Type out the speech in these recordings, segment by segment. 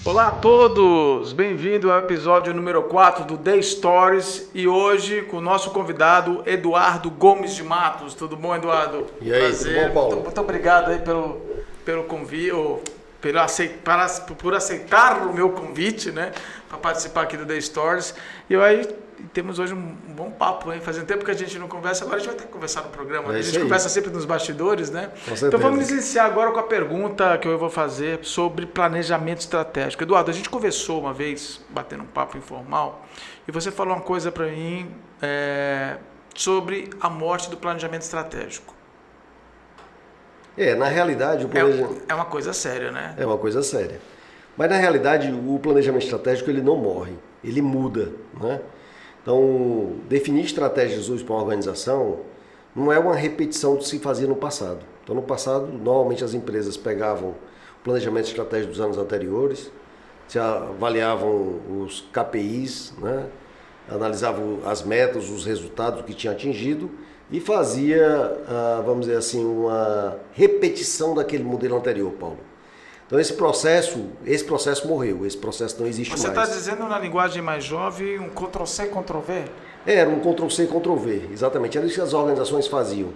Olá a todos, bem-vindo ao episódio número 4 do The Stories e hoje com o nosso convidado Eduardo Gomes de Matos. Tudo bom, Eduardo? E aí, prazer. tudo bom, Paulo? Muito obrigado aí pelo convite, por aceitar o meu convite, né, para participar aqui do The Stories. E aí temos hoje um bom papo, hein? Fazia tempo que a gente não conversa, agora a gente vai ter que conversar no programa. Né? A gente conversa sempre nos bastidores, né? Então vamos iniciar agora com a pergunta que eu vou fazer sobre planejamento estratégico. Eduardo, a gente conversou uma vez, batendo um papo informal, e você falou uma coisa para mim sobre a morte do planejamento estratégico. Na realidade, o planejamento... É uma coisa séria, né? É uma coisa séria. Mas, na realidade, o planejamento estratégico ele não morre, ele muda, né? Então, definir estratégias hoje para uma organização não é uma repetição do que se fazia no passado. Então, no passado, normalmente as empresas pegavam o planejamento estratégico dos anos anteriores, se avaliavam os KPIs, né? Analisavam as metas, os resultados que tinha atingido e fazia, vamos dizer assim, uma repetição daquele modelo anterior, Paulo. Então esse processo morreu, esse processo não existe mais. Você está dizendo na linguagem mais jovem um Ctrl+C, Ctrl+V? Era um Ctrl+C, Ctrl+V, exatamente, era isso que as organizações faziam.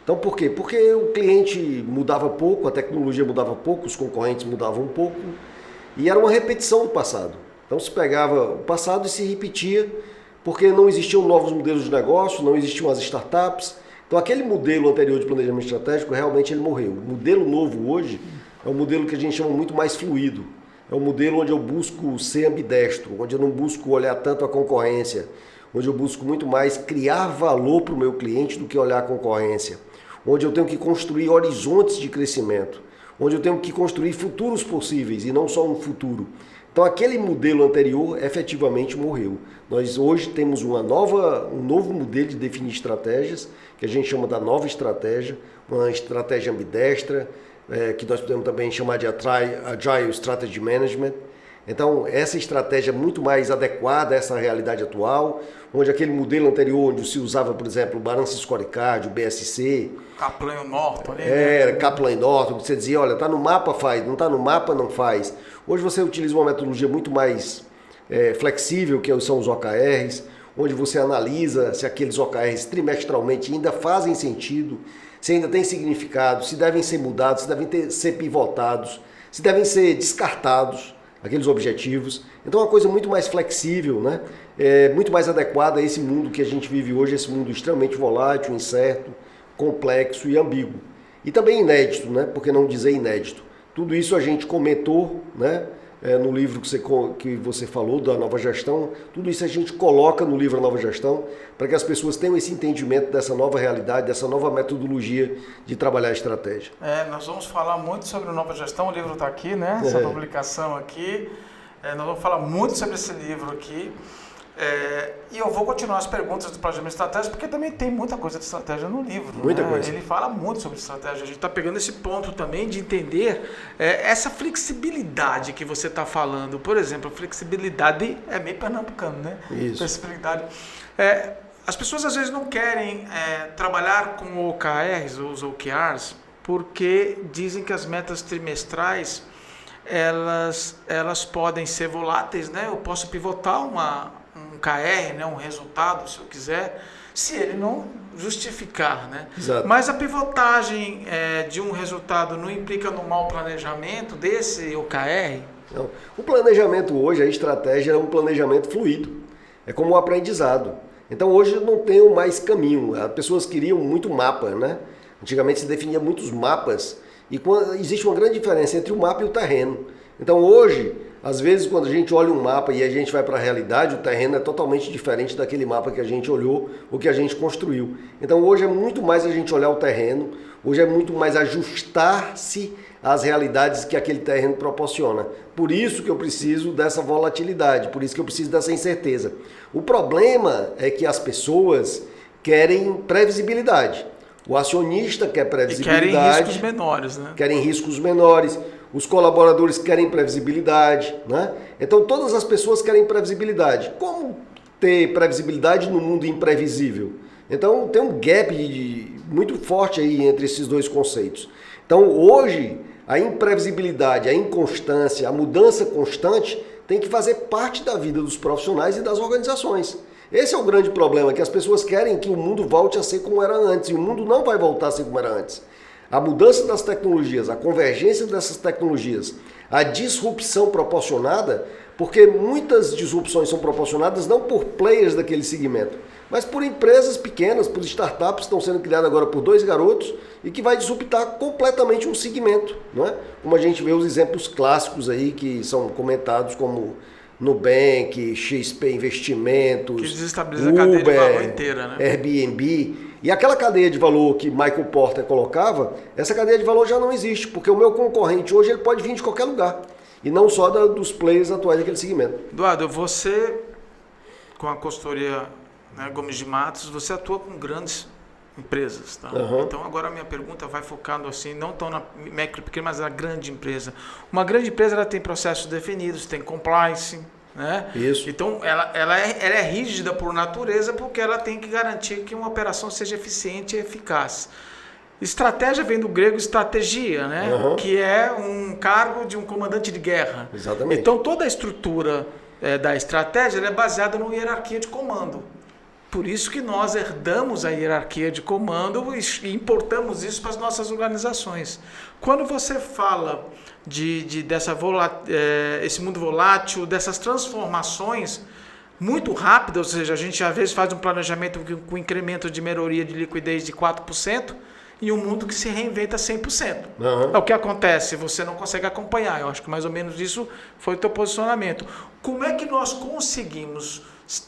Então por quê? Porque o cliente mudava pouco, a tecnologia mudava pouco, os concorrentes mudavam um pouco e era uma repetição do passado. Então se pegava o passado e se repetia porque não existiam novos modelos de negócio, não existiam as startups. Então aquele modelo anterior de planejamento estratégico realmente ele morreu. O modelo novo hoje é um modelo que a gente chama muito mais fluido. É um modelo onde eu busco ser ambidestro, onde eu não busco olhar tanto a concorrência, onde eu busco muito mais criar valor para o meu cliente do que olhar a concorrência, onde eu tenho que construir horizontes de crescimento, onde eu tenho que construir futuros possíveis e não só um futuro. Então aquele modelo anterior efetivamente morreu. Nós hoje temos um novo modelo de definir estratégias, que a gente chama da nova estratégia, uma estratégia ambidestra, que nós podemos também chamar de Agile Strategy Management. Então, essa estratégia é muito mais adequada a essa realidade atual, onde aquele modelo anterior, onde se usava, por exemplo, o Balance Scorecard, o BSC... Kaplan e Norton. Kaplan e Norton, que você dizia, olha, está no mapa, faz, não está no mapa, não faz. Hoje você utiliza uma metodologia muito mais flexível, que são os OKRs, onde você analisa se aqueles OKRs trimestralmente ainda fazem sentido, se ainda tem significado, se devem ser mudados, se devem ser pivotados, se devem ser descartados, aqueles objetivos. Então é uma coisa muito mais flexível, né? Muito mais adequada a esse mundo que a gente vive hoje, esse mundo extremamente volátil, incerto, complexo e ambíguo. E também inédito, né? Por que não dizer inédito? Tudo isso a gente comentou, né? No livro que você falou, da Nova Gestão, tudo isso a gente coloca no livro Nova Gestão para que as pessoas tenham esse entendimento dessa nova realidade, dessa nova metodologia de trabalhar a estratégia. Nós vamos falar muito sobre a Nova Gestão, o livro está aqui, né? Essa publicação aqui. Nós vamos falar muito sobre esse livro aqui. E eu vou continuar as perguntas do planejamento estratégico, porque também tem muita coisa de estratégia no livro. Muita coisa. Ele fala muito sobre estratégia. A gente está pegando esse ponto também de entender essa flexibilidade que você está falando. Por exemplo, flexibilidade é meio pernambucano, né? Isso. Flexibilidade. As pessoas às vezes não querem trabalhar com OKRs, ou os OKRs, porque dizem que as metas trimestrais elas podem ser voláteis, né? Eu posso pivotar um KR, né, um resultado, se eu quiser, se ele não justificar, né? Exato. Mas a pivotagem de um resultado não implica no mau planejamento desse OKR? Não. O planejamento hoje, a estratégia é um planejamento fluido, é como o aprendizado. Então hoje não tem mais caminho, as pessoas queriam muito mapa, né? Antigamente se definia muitos mapas e existe uma grande diferença entre o mapa e o terreno. Então hoje, às vezes quando a gente olha um mapa e a gente vai para a realidade, o terreno é totalmente diferente daquele mapa que a gente olhou ou que a gente construiu. Então hoje é muito mais a gente olhar o terreno, hoje é muito mais ajustar-se às realidades que aquele terreno proporciona. Por isso que eu preciso dessa volatilidade, por isso que eu preciso dessa incerteza. O problema é que as pessoas querem previsibilidade. O acionista quer previsibilidade. E querem riscos menores, né? Querem riscos menores. Os colaboradores querem previsibilidade, né? Então todas as pessoas querem previsibilidade. Como ter previsibilidade no mundo imprevisível? Então tem um gap muito forte aí entre esses dois conceitos. Então hoje a imprevisibilidade, a inconstância, a mudança constante tem que fazer parte da vida dos profissionais e das organizações. Esse é o grande problema, que as pessoas querem que o mundo volte a ser como era antes, e o mundo não vai voltar a ser como era antes. A mudança das tecnologias, a convergência dessas tecnologias, a disrupção proporcionada, porque muitas disrupções são proporcionadas não por players daquele segmento, mas por empresas pequenas, por startups que estão sendo criadas agora por 2 garotos e que vai disruptar completamente um segmento, não é? Como a gente vê os exemplos clássicos aí que são comentados como Nubank, XP Investimentos, que desestabiliza a cadeia de valor inteira, né? Airbnb. E aquela cadeia de valor que Michael Porter colocava, essa cadeia de valor já não existe, porque o meu concorrente hoje ele pode vir de qualquer lugar, e não só dos players atuais daquele segmento. Eduardo, você, com a consultoria, né, Gomes de Matos, você atua com grandes empresas, tá? Uhum. Então agora a minha pergunta vai focando assim, não tão na micro pequena, mas na grande empresa. Uma grande empresa ela tem processos definidos, tem compliance, né? Isso. Então ela é rígida por natureza porque ela tem que garantir que uma operação seja eficiente e eficaz. Estratégia vem do grego estratégia, né? Uhum. Que é um cargo de um comandante de guerra. Exatamente. Então toda a estrutura da estratégia ela é baseada numa hierarquia de comando. Por isso que nós herdamos a hierarquia de comando e importamos isso para as nossas organizações. Quando você fala esse mundo volátil, dessas transformações muito rápidas, ou seja, a gente às vezes faz um planejamento com incremento de melhoria de liquidez de 4%, e um mundo que se reinventa 100%. Uhum. O que acontece? Você não consegue acompanhar. Eu acho que mais ou menos isso foi o teu posicionamento. Como é que nós conseguimos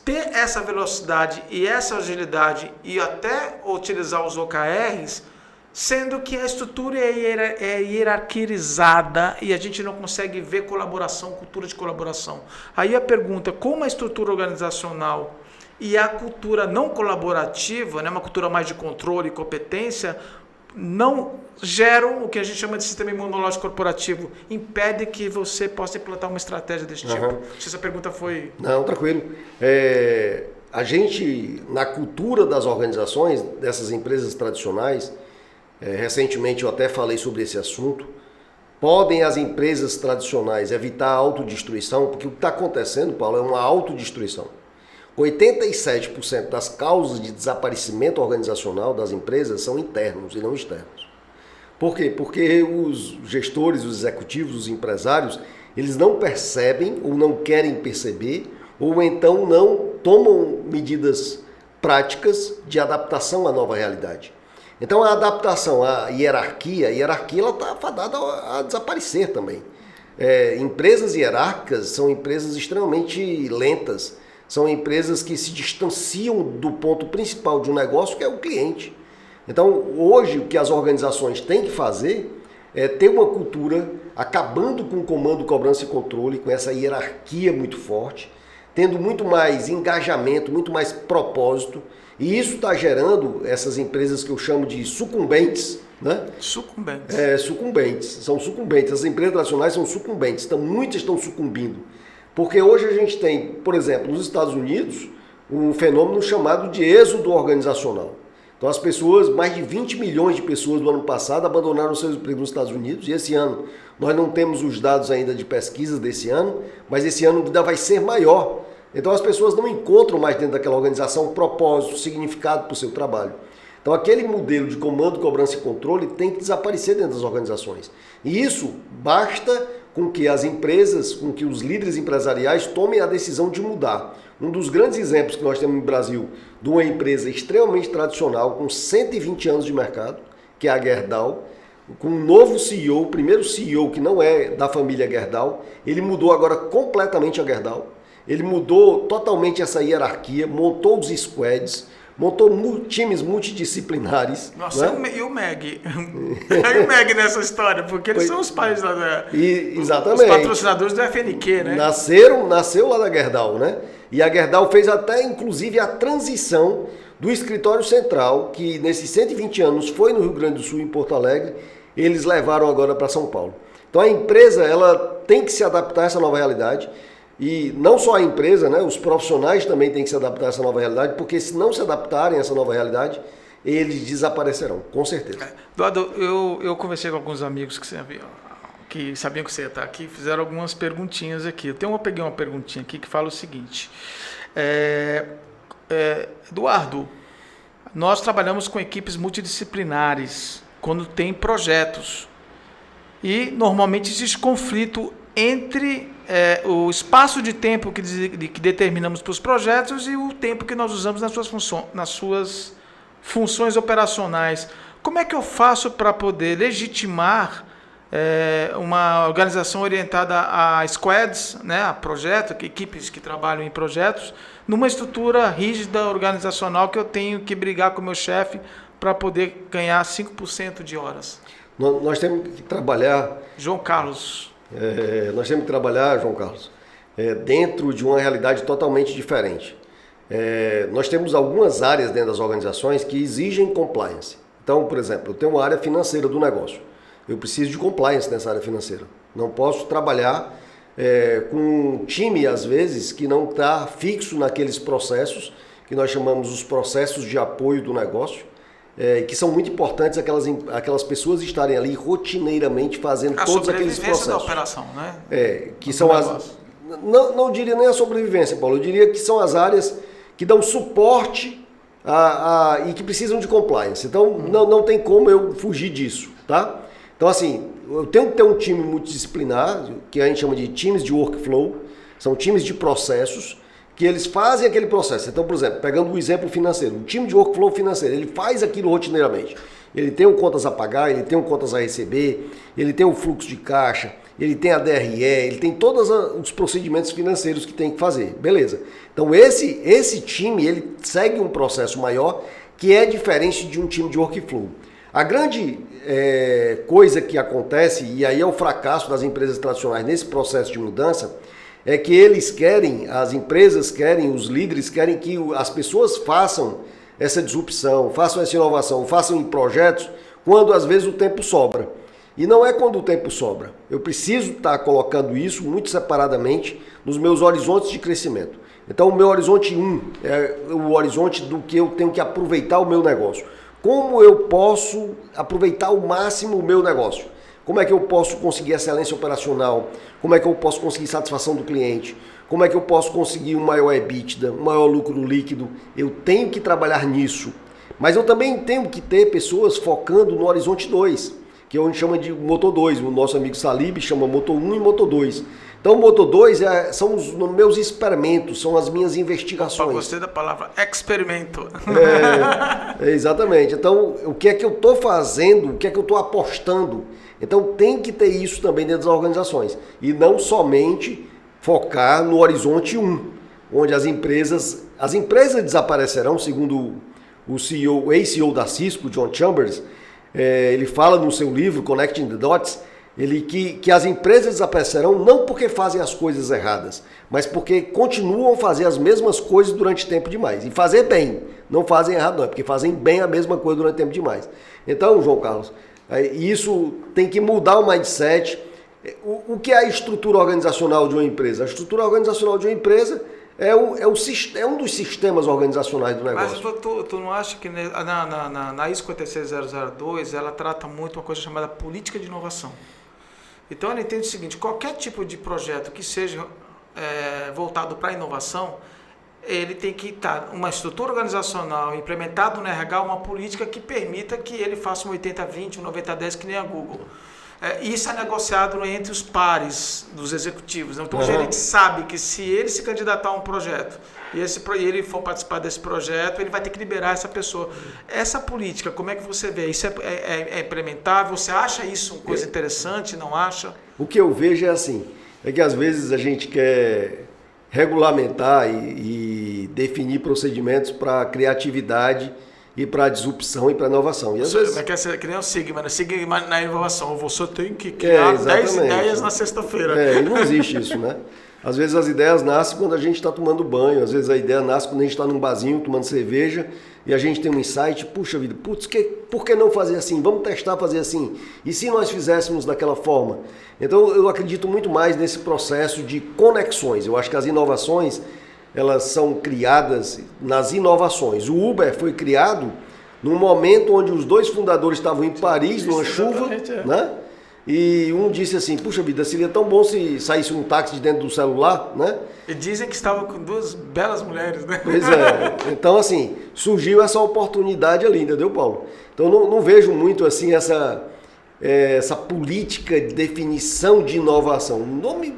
ter essa velocidade e essa agilidade e até utilizar os OKRs, sendo que a estrutura é hierarquizada e a gente não consegue ver colaboração, cultura de colaboração? Aí a pergunta, como a estrutura organizacional e a cultura não colaborativa, né, uma cultura mais de controle e competência, não geram o que a gente chama de sistema imunológico corporativo, impede que você possa implantar uma estratégia desse tipo. Não sei se essa pergunta foi... Não, tranquilo. A gente, na cultura das organizações, dessas empresas tradicionais, recentemente eu até falei sobre esse assunto, podem as empresas tradicionais evitar a autodestruição, porque o que está acontecendo, Paulo, é uma autodestruição. 87% das causas de desaparecimento organizacional das empresas são internos e não externos. Por quê? Porque os gestores, os executivos, os empresários, eles não percebem ou não querem perceber ou então não tomam medidas práticas de adaptação à nova realidade. Então a adaptação à hierarquia ela está fadada a desaparecer também. Empresas hierárquicas são empresas extremamente lentas, são empresas que se distanciam do ponto principal de um negócio, que é o cliente. Então, hoje, o que as organizações têm que fazer é ter uma cultura acabando com o comando, cobrança e controle, com essa hierarquia muito forte, tendo muito mais engajamento, muito mais propósito. E isso está gerando essas empresas que eu chamo de sucumbentes, né? Sucumbentes. Sucumbentes. São sucumbentes. As empresas tradicionais são sucumbentes. Então, muitas estão sucumbindo. Porque hoje a gente tem, por exemplo, nos Estados Unidos, um fenômeno chamado de êxodo organizacional. Então as pessoas, mais de 20 milhões de pessoas no ano passado abandonaram seus empregos nos Estados Unidos, e esse ano, nós não temos os dados ainda de pesquisas desse ano, mas esse ano ainda vai ser maior. Então as pessoas não encontram mais dentro daquela organização propósito, significado para o seu trabalho. Então aquele modelo de comando, cobrança e controle tem que desaparecer dentro das organizações. E isso basta com que as empresas, com que os líderes empresariais tomem a decisão de mudar. Um dos grandes exemplos que nós temos no Brasil de uma empresa extremamente tradicional, com 120 anos de mercado, que é a Gerdau, com um novo CEO, o primeiro CEO que não é da família Gerdau, ele mudou agora completamente a Gerdau, ele mudou totalmente essa hierarquia, montou os squads, montou times multidisciplinares. Nossa, né? E o MEG? E o MEG nessa história? Porque eles são os pais lá exatamente. Os patrocinadores do FNQ, né? Nasceu lá da Gerdau, né? E a Gerdau fez até, inclusive, a transição do escritório central, que nesses 120 anos foi no Rio Grande do Sul, em Porto Alegre, eles levaram agora para São Paulo. Então a empresa ela tem que se adaptar a essa nova realidade. E não só a empresa, né, os profissionais também têm que se adaptar a essa nova realidade, porque se não se adaptarem a essa nova realidade, eles desaparecerão, com certeza. Eduardo, eu conversei com alguns amigos que que sabiam que você ia estar aqui, fizeram algumas perguntinhas aqui. Eu peguei uma perguntinha aqui que fala o seguinte. Eduardo, nós trabalhamos com equipes multidisciplinares quando tem projetos. E normalmente existe conflito entre o espaço de tempo que determinamos para os projetos e o tempo que nós usamos nas suas funções operacionais. Como é que eu faço para poder legitimar uma organização orientada a squads, né, a projeto, equipes que trabalham em projetos, numa estrutura rígida organizacional que eu tenho que brigar com o meu chefe para poder ganhar 5% de horas? Nós temos que trabalhar... João Carlos. Nós temos que trabalhar, João Carlos, dentro de uma realidade totalmente diferente. Nós temos algumas áreas dentro das organizações que exigem compliance. Então, por exemplo, eu tenho uma área financeira do negócio. Eu preciso de compliance nessa área financeira. Não posso trabalhar com um time, às vezes, que não está fixo naqueles processos, que nós chamamos os processos de apoio do negócio, que são muito importantes aquelas pessoas estarem ali rotineiramente fazendo todos aqueles processos. Da operação, né? Que são as... Não diria nem a sobrevivência, Paulo. Eu diria que são as áreas que dão suporte e que precisam de compliance. Então, não tem como eu fugir disso, tá? Então, assim, eu tenho que ter um time multidisciplinar, que a gente chama de times de workflow, são times de processos, que eles fazem aquele processo. Então, por exemplo, pegando o exemplo financeiro, o time de workflow financeiro, ele faz aquilo rotineiramente. Ele tem contas a pagar, ele tem contas a receber, ele tem o fluxo de caixa, ele tem a DRE, ele tem todos os procedimentos financeiros que tem que fazer. Beleza. Então, esse time, ele segue um processo maior que é diferente de um time de workflow. A grande coisa que acontece, e aí é o fracasso das empresas tradicionais nesse processo de mudança, é que as empresas querem, os líderes querem que as pessoas façam essa disrupção, façam essa inovação, façam em projetos, quando às vezes o tempo sobra. E não é quando o tempo sobra. Eu preciso estar colocando isso muito separadamente nos meus horizontes de crescimento. Então o meu horizonte 1 é o horizonte do que eu tenho que aproveitar o meu negócio. Como eu posso aproveitar ao máximo o meu negócio? Como é que eu posso conseguir excelência operacional? Como é que eu posso conseguir satisfação do cliente? Como é que eu posso conseguir um maior EBITDA, um maior lucro líquido? Eu tenho que trabalhar nisso. Mas eu também tenho que ter pessoas focando no horizonte 2, que a gente chama de Motor 2. O nosso amigo Salib chama Motor 1 e Motor 2. Então, o Motor 2 são os meus experimentos, são as minhas investigações. Eu gostei da palavra experimento. Exatamente. Então, o que é que eu estou fazendo, o que é que eu estou apostando? Então, tem que ter isso também dentro das organizações. E não somente focar no horizonte 1, onde as empresas desaparecerão, segundo o ex-CEO da Cisco, John Chambers, ele fala no seu livro, Connecting the Dots, que as empresas desaparecerão não porque fazem as coisas erradas, mas porque continuam a fazer as mesmas coisas durante tempo demais. E fazer bem, não fazem errado não, é porque fazem bem a mesma coisa durante tempo demais. Então, João Carlos, isso tem que mudar o mindset. O que é a estrutura organizacional de uma empresa? A estrutura organizacional de uma empresa é um dos sistemas organizacionais do negócio. Mas tu não acha que na ISO 56002 ela trata muito uma coisa chamada política de inovação? Então ela entende o seguinte: qualquer tipo de projeto que seja voltado para a inovação, ele tem que estar uma estrutura organizacional implementada no RH, uma política que permita que ele faça um 80-20, um 90-10, que nem a Google. Isso é negociado entre os pares dos executivos. Então, o gerente sabe que se ele se candidatar a um projeto e ele for participar desse projeto, ele vai ter que liberar essa pessoa. Essa política, como é que você vê? Isso é implementável? Você acha isso uma coisa interessante? Não acha? O que eu vejo é assim, que às vezes a gente quer regulamentar e definir procedimentos para criatividade e para disrupção e para inovação. E às vezes... quer ser que nem o Sigma, né? Sigma na inovação. Você tem que criar 10 ideias na sexta-feira. E não existe isso, né? Às vezes as ideias nascem quando a gente está tomando banho, às vezes a ideia nasce quando a gente está num barzinho tomando cerveja e a gente tem um insight, puxa vida, por que não fazer assim? Vamos testar fazer assim. E se nós fizéssemos daquela forma? Então eu acredito muito mais nesse processo de conexões. Eu acho que as inovações, elas são criadas nas inovações. O Uber foi criado num momento onde os dois fundadores estavam em Paris, numa chuva, né? E um disse assim, puxa vida, seria tão bom se saísse um táxi de dentro do celular, né? E dizem que estava com 2 belas mulheres, né? Pois é. Então, assim, surgiu essa oportunidade ali, entendeu, Paulo? Então, não vejo muito, assim, essa política de definição de inovação. O nome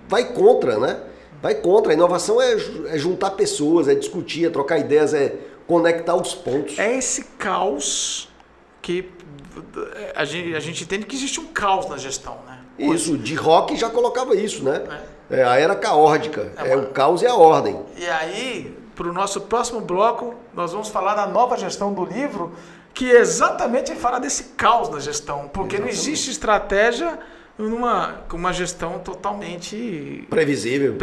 vai contra, né? Vai contra. A inovação é juntar pessoas, é discutir, é trocar ideias, é conectar os pontos. É esse caos que a gente entende que existe um caos na gestão, né? Isso, de Rock já colocava isso, né? A era caórdica, o caos e a ordem. E aí, para o nosso próximo bloco, nós vamos falar da nova gestão do livro, que exatamente vai falar desse caos na gestão, porque não existe estratégia com uma gestão totalmente previsível,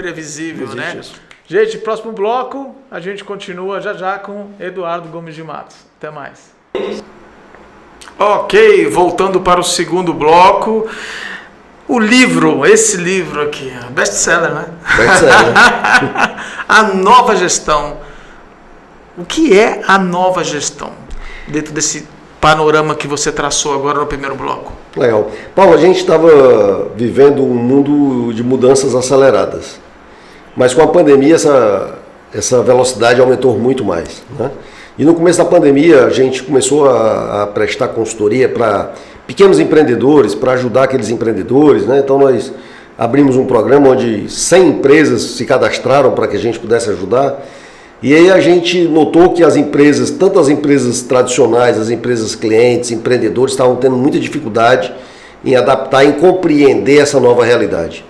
né? Isso. Gente, próximo bloco, a gente continua já com Eduardo Gomes de Matos. Até mais. Ok, voltando para o segundo bloco. Esse livro aqui, best-seller, né? Best-seller. A nova gestão. O que é a nova gestão? Dentro desse panorama que você traçou agora no primeiro bloco. Legal. Paulo, a gente estava vivendo um mundo de mudanças aceleradas. Mas com a pandemia, essa velocidade aumentou muito mais, né? E no começo da pandemia, a gente começou a prestar consultoria para pequenos empreendedores, para ajudar aqueles empreendedores, né? Então nós abrimos um programa onde 100 empresas se cadastraram para que a gente pudesse ajudar. E aí a gente notou que as empresas, tanto as empresas tradicionais, as empresas clientes, empreendedores, estavam tendo muita dificuldade em adaptar, em compreender essa nova realidade.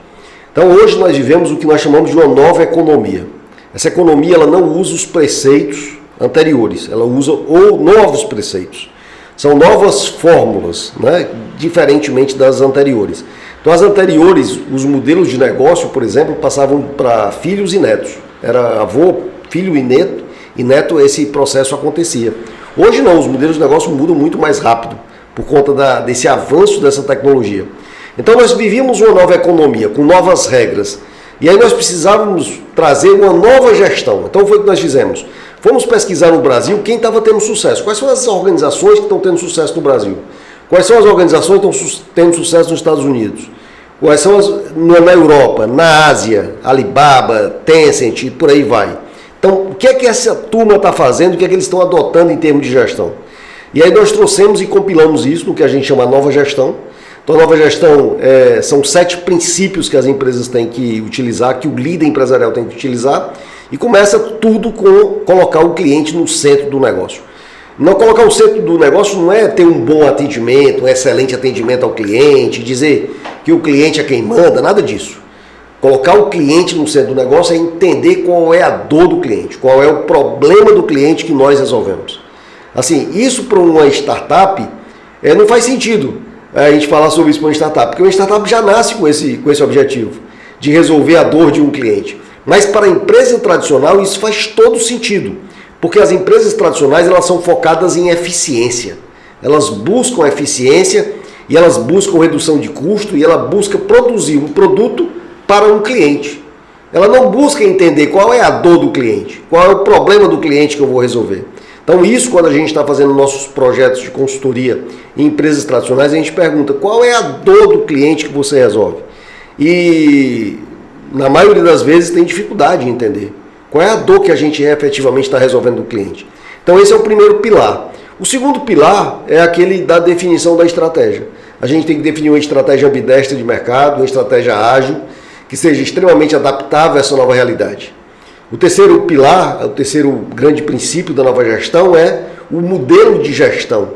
Então hoje nós vivemos o que nós chamamos de uma nova economia. Essa economia ela não usa os preceitos anteriores, ela usa novos preceitos. São novas fórmulas, né? Diferentemente das anteriores. Então as anteriores, os modelos de negócio, por exemplo, passavam para filhos e netos. Era avô, filho e neto, esse processo acontecia. Hoje não, os modelos de negócio mudam muito mais rápido, por conta desse avanço dessa tecnologia. Então nós vivíamos uma nova economia, com novas regras. E aí nós precisávamos trazer uma nova gestão. Então foi o que nós fizemos. Fomos pesquisar no Brasil quem estava tendo sucesso. Quais são as organizações que estão tendo sucesso no Brasil? Quais são as organizações que estão tendo sucesso nos Estados Unidos? Quais são na Europa, na Ásia, Alibaba, Tencent e por aí vai. Então, o que é que essa turma está fazendo, o que é que eles estão adotando em termos de gestão? E aí nós trouxemos e compilamos isso no que a gente chama de nova gestão. Então, a nova gestão são 7 princípios que as empresas têm que utilizar, que o líder empresarial tem que utilizar, e começa tudo com colocar o cliente no centro do negócio. Não colocar o centro do negócio não é ter um bom atendimento, um excelente atendimento ao cliente, dizer que o cliente é quem manda, nada disso. Colocar o cliente no centro do negócio é entender qual é a dor do cliente, qual é o problema do cliente que nós resolvemos. Assim, isso para uma startup não faz sentido a gente falar sobre isso para uma startup, porque uma startup já nasce com esse objetivo, de resolver a dor de um cliente. Mas para a empresa tradicional isso faz todo sentido, porque as empresas tradicionais elas são focadas em eficiência. Elas buscam eficiência e elas buscam redução de custo e ela busca produzir um produto para um cliente. Ela não busca entender qual é a dor do cliente, qual é o problema do cliente que eu vou resolver. Então isso, quando a gente está fazendo nossos projetos de consultoria em empresas tradicionais, a gente pergunta qual é a dor do cliente que você resolve. E na maioria das vezes tem dificuldade em entender qual é a dor que a gente efetivamente está resolvendo do cliente. Então esse é o primeiro pilar. O segundo pilar é aquele da definição da estratégia. A gente tem que definir uma estratégia ambidestra de mercado, uma estratégia ágil, que seja extremamente adaptável a essa nova realidade. O terceiro pilar, o terceiro grande princípio da nova gestão é o modelo de gestão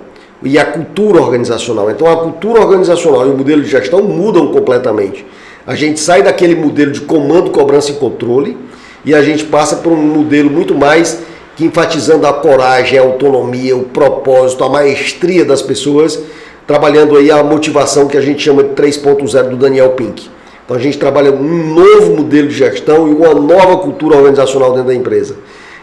e a cultura organizacional. Então a cultura organizacional e o modelo de gestão mudam completamente. A gente sai daquele modelo de comando, cobrança e controle e a gente passa para um modelo muito mais que enfatizando a coragem, a autonomia, o propósito, a maestria das pessoas, trabalhando aí a motivação que a gente chama de 3.0 do Daniel Pink. Então a gente trabalha um novo modelo de gestão e uma nova cultura organizacional dentro da empresa.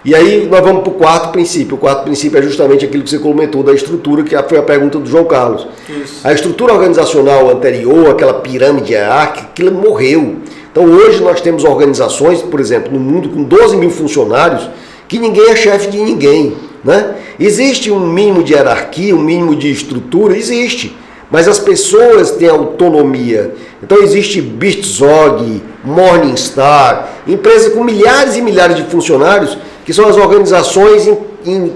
E aí nós vamos para o quarto princípio. O quarto princípio é justamente aquilo que você comentou da estrutura, que foi a pergunta do João Carlos. Isso. A estrutura organizacional anterior, aquela pirâmide hierárquica, aquilo morreu. Então hoje nós temos organizações, por exemplo, no mundo com 12 mil funcionários, que ninguém é chefe de ninguém, né? Existe um mínimo de hierarquia, um mínimo de estrutura? Existe. mas as pessoas têm autonomia. Então existe Birzog, Morningstar, empresas com milhares e milhares de funcionários, que são as organizações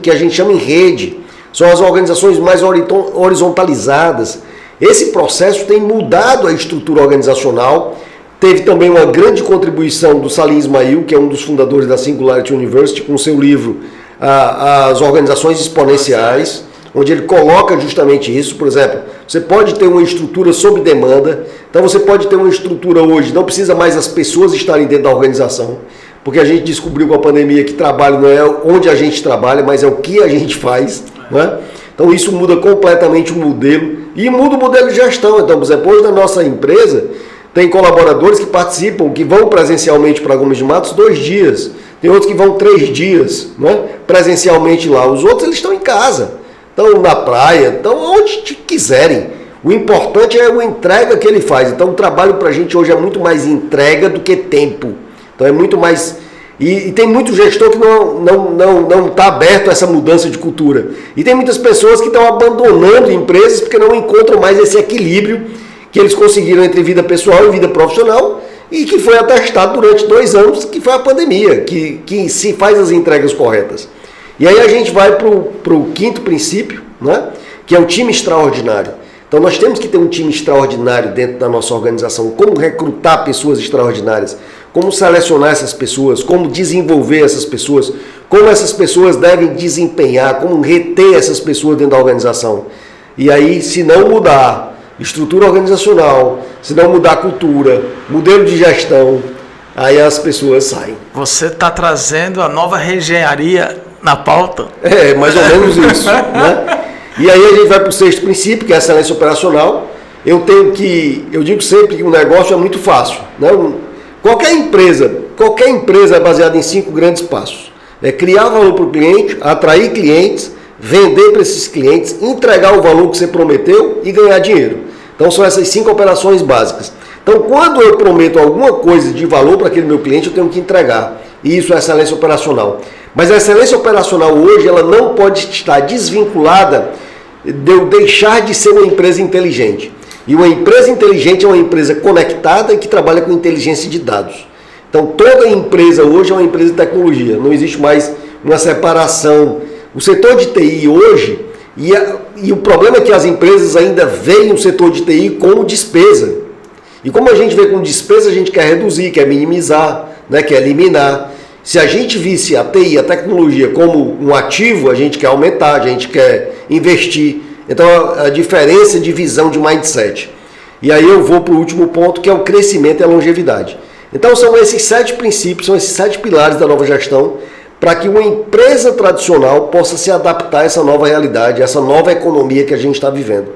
que a gente chama em rede, são as organizações mais horizontalizadas. Esse processo tem mudado a estrutura organizacional. Teve também uma grande contribuição do Salim Ismail, que é um dos fundadores da Singularity University, com seu livro As Organizações Exponenciais, onde ele coloca justamente isso. Por exemplo, você pode ter uma estrutura sob demanda, então você pode ter uma estrutura hoje, não precisa mais as pessoas estarem dentro da organização, porque a gente descobriu com a pandemia que trabalho não é onde a gente trabalha, mas é o que a gente faz, né? Então isso muda completamente o modelo e muda o modelo de gestão. Então, por exemplo, hoje na nossa empresa tem colaboradores que participam, que vão presencialmente para Gomes de Matos 2 dias, tem outros que vão 3 dias, né, presencialmente lá, os outros eles estão em casa, estão na praia, estão onde quiserem. O importante é a entrega que ele faz. Então o trabalho para a gente hoje é muito mais entrega do que tempo. Então é muito mais... E tem muito gestor que não está aberto a essa mudança de cultura. E tem muitas pessoas que estão abandonando empresas porque não encontram mais esse equilíbrio que eles conseguiram entre vida pessoal e vida profissional e que foi atestado durante 2 anos, que foi a pandemia, que se faz as entregas corretas. E aí a gente vai para o 5º princípio, né, que é o time extraordinário. Então nós temos que ter um time extraordinário dentro da nossa organização. Como recrutar pessoas extraordinárias, como selecionar essas pessoas, como desenvolver essas pessoas, como essas pessoas devem desempenhar, como reter essas pessoas dentro da organização. E aí, se não mudar estrutura organizacional, se não mudar a cultura, modelo de gestão, aí as pessoas saem. Você está trazendo a nova reengenharia na pauta? É, mais ou menos isso, né? E aí a gente vai para o 6º princípio, que é a excelência operacional. Eu digo sempre que o negócio é muito fácil, né? Qualquer empresa é baseada em 5 grandes passos. É criar valor para o cliente, atrair clientes, vender para esses clientes, entregar o valor que você prometeu e ganhar dinheiro. Então são essas 5 operações básicas. Então quando eu prometo alguma coisa de valor para aquele meu cliente, eu tenho que entregar. E isso é excelência operacional. Mas a excelência operacional hoje, ela não pode estar desvinculada de eu deixar de ser uma empresa inteligente. E uma empresa inteligente é uma empresa conectada e que trabalha com inteligência de dados. Então toda empresa hoje é uma empresa de tecnologia. Não existe mais uma separação. O setor de TI hoje, e o problema é que as empresas ainda veem o setor de TI como despesa. E como a gente vê como despesa, a gente quer reduzir, quer minimizar, né, quer eliminar. Se a gente visse a TI, a tecnologia, como um ativo, a gente quer aumentar, a gente quer investir. Então a diferença de visão de mindset. E aí eu vou para o último ponto, que é o crescimento e a longevidade. Então são esses 7 princípios, são esses 7 pilares da nova gestão, para que uma empresa tradicional possa se adaptar a essa nova realidade, a essa nova economia que a gente está vivendo.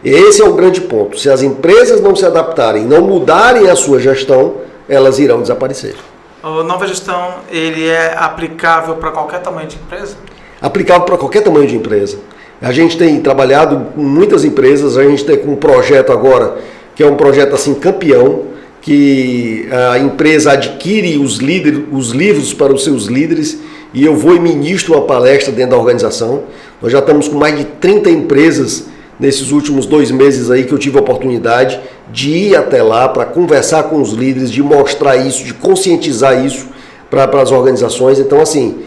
Esse é o grande ponto. Se as empresas não se adaptarem, não mudarem a sua gestão, elas irão desaparecer. A nova gestão, ele é aplicável para qualquer tamanho de empresa? Aplicável para qualquer tamanho de empresa. A gente tem trabalhado com muitas empresas, a gente tem um projeto agora, que é um projeto assim campeão, que a empresa adquire os livros para os seus líderes e eu vou e ministro uma palestra dentro da organização. Nós já estamos com mais de 30 empresas nesses últimos 2 meses aí que eu tive a oportunidade de ir até lá para conversar com os líderes, de mostrar isso, de conscientizar isso para as organizações. Então, assim,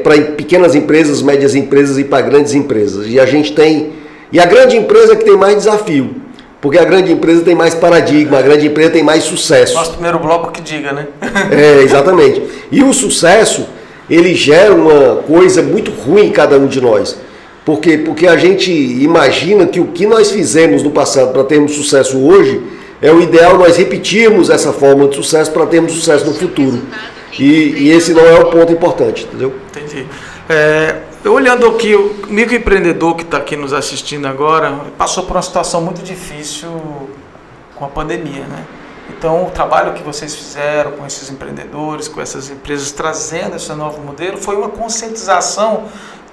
para pequenas empresas, médias empresas e para grandes empresas. E a gente tem... E a grande empresa que tem mais desafio, porque a grande empresa tem mais paradigma, a grande empresa tem mais sucesso. Nosso primeiro bloco que diga, né? Exatamente. E o sucesso, ele gera uma coisa muito ruim em cada um de nós. Por quê? Porque a gente imagina que o que nós fizemos no passado para termos sucesso hoje, é o ideal nós repetirmos essa fórmula de sucesso para termos sucesso no futuro. E esse não é o ponto importante, entendeu? Entendi. Olhando aqui, o microempreendedor que está aqui nos assistindo agora, passou por uma situação muito difícil com a pandemia, né? Então, o trabalho que vocês fizeram com esses empreendedores, com essas empresas, trazendo esse novo modelo, foi uma conscientização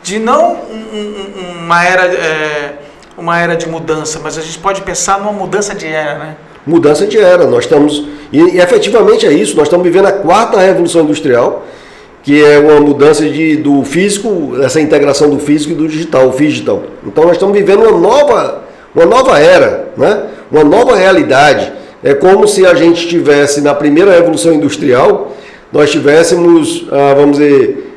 de não uma era de mudança, mas a gente pode pensar numa mudança de era, né? Mudança de era. Nós estamos, e efetivamente é isso, nós estamos vivendo a 4ª revolução industrial, que é uma mudança do físico, essa integração do físico e do digital, o digital. Então nós estamos vivendo uma nova era, né? Uma nova realidade. É como se a gente estivesse na primeira revolução industrial, nós tivéssemos, vamos dizer,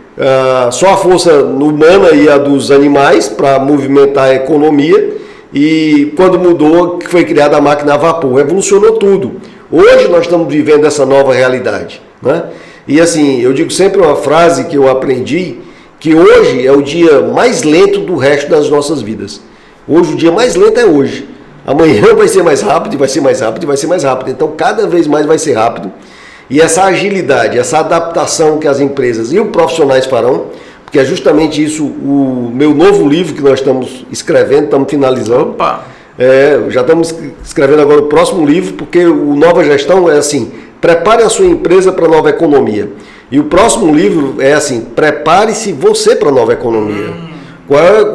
só a força humana e a dos animais para movimentar a economia, e quando mudou, foi criada a máquina a vapor, revolucionou tudo. Hoje nós estamos vivendo essa nova realidade, né? E assim, eu digo sempre uma frase que eu aprendi, que hoje é o dia mais lento do resto das nossas vidas. Hoje o dia mais lento é hoje. Amanhã vai ser mais rápido, e vai ser mais rápido, e vai ser mais rápido. Então cada vez mais vai ser rápido. E essa agilidade, essa adaptação que as empresas e os profissionais farão, porque é justamente isso o meu novo livro que nós estamos escrevendo, estamos finalizando. Opa! Já estamos escrevendo agora o próximo livro, porque o Nova Gestão é assim, prepare a sua empresa para a nova economia. E o próximo livro é assim, prepare-se você para a nova economia.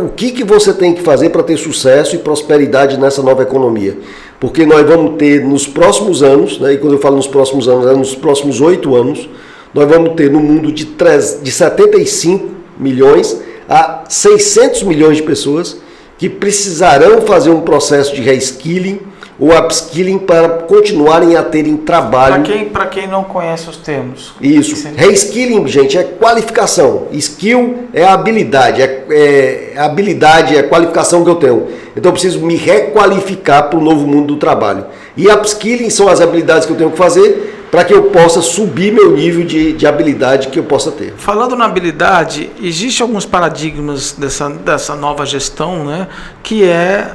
O que você tem que fazer para ter sucesso e prosperidade nessa nova economia? Porque nós vamos ter nos próximos anos, né, e quando eu falo nos próximos anos, é nos próximos 8 anos, nós vamos ter no mundo de 75 milhões a 600 milhões de pessoas que precisarão fazer um processo de reskilling ou upskilling para continuarem a terem trabalho. Para quem não conhece os termos. Isso. Reskilling, gente, é qualificação. Skill é a habilidade. É a qualificação que eu tenho. Então eu preciso me requalificar para o novo mundo do trabalho. E upskilling são as habilidades que eu tenho que fazer para que eu possa subir meu nível de habilidade que eu possa ter. Falando na habilidade, existem alguns paradigmas dessa nova gestão, né? Que é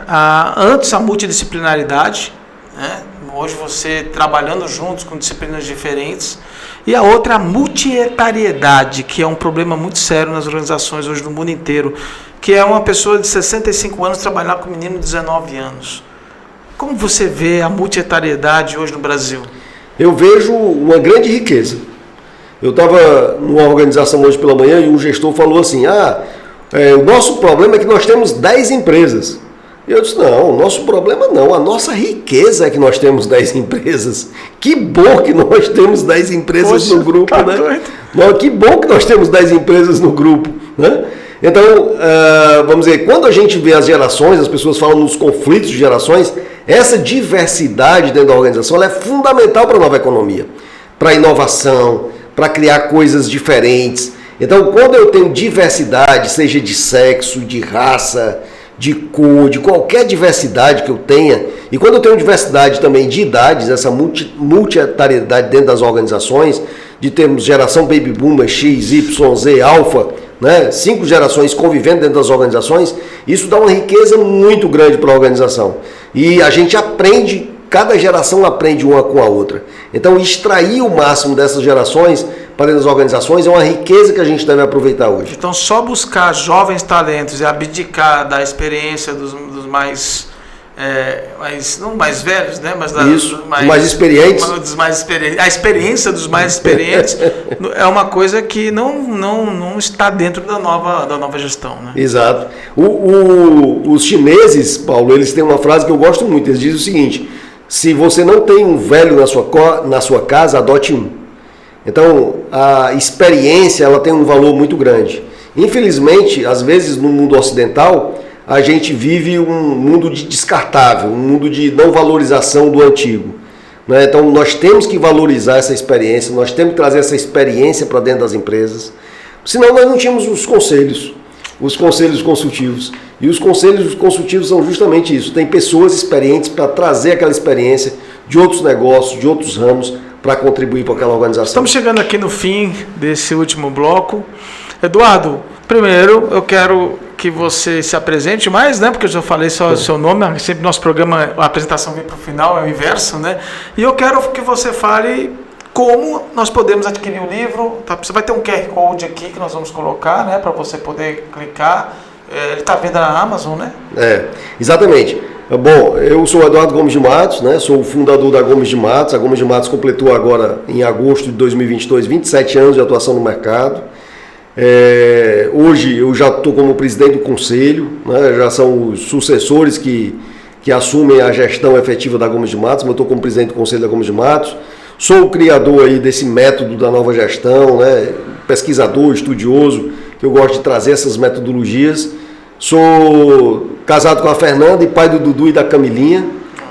antes a multidisciplinaridade, né? Hoje você trabalhando juntos com disciplinas diferentes, e a outra a multietariedade, que é um problema muito sério nas organizações hoje no mundo inteiro, que é uma pessoa de 65 anos trabalhar com um menino de 19 anos. Como você vê a multietariedade hoje no Brasil? Eu vejo uma grande riqueza. Eu estava numa organização hoje pela manhã e um gestor falou assim, o nosso problema é que nós temos 10 empresas. E eu disse, não, o nosso problema não, a nossa riqueza é que nós temos 10 empresas. Que bom que nós temos 10 empresas no grupo, tá, né? Não, que bom que nós temos 10 empresas no grupo, né? Então, vamos dizer, quando a gente vê as gerações, as pessoas falam nos conflitos de gerações, essa diversidade dentro da organização ela é fundamental para a nova economia, para a inovação, para criar coisas diferentes. Então, quando eu tenho diversidade, seja de sexo, de raça, de cor, de qualquer diversidade que eu tenha, e quando eu tenho diversidade também de idades, essa multietariedade dentro das organizações, de termos geração baby boomer, X, Y, Z, alfa, né? 5 gerações convivendo dentro das organizações, isso dá uma riqueza muito grande para a organização. E a gente aprende, cada geração aprende uma com a outra. Então, extrair o máximo dessas gerações para dentro das organizações é uma riqueza que a gente deve aproveitar hoje. Então, só buscar jovens talentos e abdicar da experiência dos mais... não mais velhos, né? Mas mais experientes. A experiência dos mais experientes é uma coisa que não está dentro da nova gestão, né? Exato. Os chineses, Paulo, eles têm uma frase que eu gosto muito. Eles dizem o seguinte: se você não tem um velho na sua casa, adote um. Então, a experiência ela tem um valor muito grande. Infelizmente, às vezes no mundo ocidental, a gente vive um mundo de descartável, um mundo de não valorização do antigo, né? Então nós temos que valorizar essa experiência, nós temos que trazer essa experiência para dentro das empresas, senão nós não tínhamos os conselhos consultivos. E os conselhos consultivos são justamente isso, tem pessoas experientes para trazer aquela experiência de outros negócios, de outros ramos, para contribuir para aquela organização. Estamos chegando aqui no fim desse último bloco. Eduardo, primeiro eu quero que você se apresente mais, né? Porque eu já falei só o seu nome, sempre nosso programa, a apresentação vem para o final, é o inverso, né? E eu quero que você fale como nós podemos adquirir o livro. Tá? Você vai ter um QR Code aqui que nós vamos colocar, né? Para você poder clicar. Ele está vendo na Amazon, né? Exatamente. Bom, eu sou o Eduardo Gomes de Matos, né? Sou o fundador da Gomes de Matos. A Gomes de Matos completou agora, em agosto de 2022, 27 anos de atuação no mercado. Hoje eu já estou como presidente do conselho, né? Já são os sucessores que assumem a gestão efetiva da Gomes de Matos, mas eu estou como presidente do conselho da Gomes de Matos. Sou o criador aí desse método da nova gestão, né? Pesquisador, estudioso, que eu gosto de trazer essas metodologias. Sou casado com a Fernanda e pai do Dudu e da Camilinha,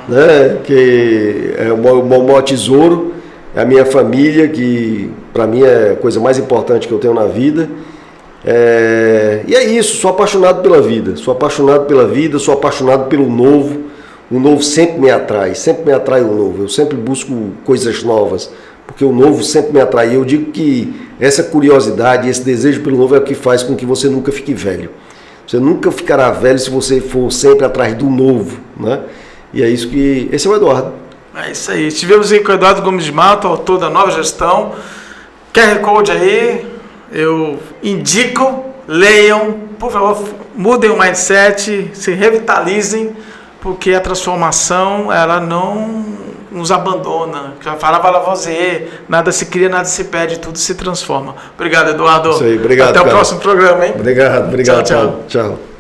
né? Que é o meu maior tesouro, é a minha família, que para mim é a coisa mais importante que eu tenho na vida. E é isso, sou apaixonado pela vida, sou apaixonado pelo novo. O novo sempre me atrai o novo. Eu sempre busco coisas novas, porque o novo sempre me atrai. Eu digo que essa curiosidade, esse desejo pelo novo é o que faz com que você nunca fique velho. Você nunca ficará velho se você for sempre atrás do novo, né? E é isso que... Esse é o Eduardo. É isso aí. Estivemos aí com o Eduardo Gomes de Mato, autor da Nova Gestão. QR Code aí, eu indico, leiam, por favor, mudem o mindset, se revitalizem, porque a transformação, ela não nos abandona. Já falava Lavoisier, nada se cria, nada se perde, tudo se transforma. Obrigado, Eduardo. Isso aí, obrigado. Até o próximo programa, hein? Obrigado. Tchau. Tchau.